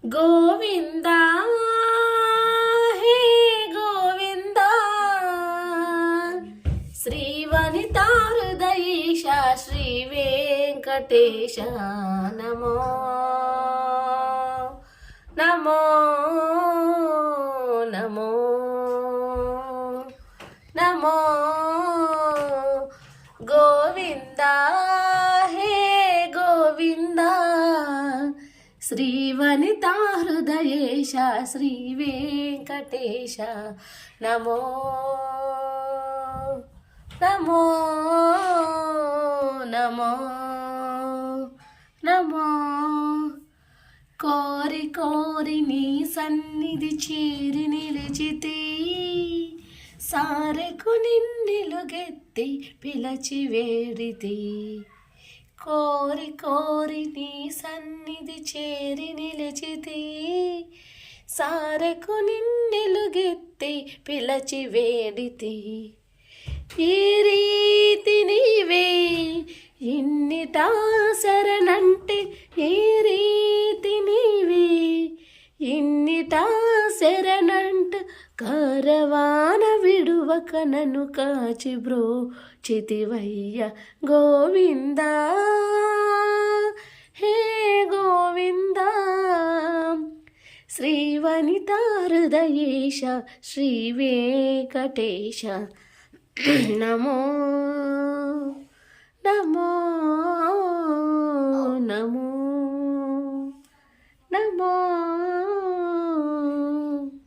గోవిందా హే గోవిందా శ్రీవనితా హృదయీశ శ్రీ వెంకటేశ నమో నమో నమో నమో గోవిందా హే గోవిందా శ్రీవనితా హృదయేశ శ్రీ వెంకటేశ నమో నమో నమో నమో కోరి కోరి నీ సన్నిధి చేరి నిలిచితే సారెకు నిన్నెలుగెత్తి పిలచి వేడితే కోరి కోరి నీ సన్నిధి చేరి నిలిచితే సారెకు నిన్నెలుగెత్తి పిలచి వేడితే ఈ రీతి నీవే ఇన్నిటా శరణంటే ఈ రీతి నీవే ఇన్నిటా శరణంట కరవాన విడువక నన్ను కాచి బ్రో చితివయ్య గోవిందా హే గోవిందా శ్రీవనితా హృదయేశ శ్రీ వెంకటేశ నమో నమో నమో నమో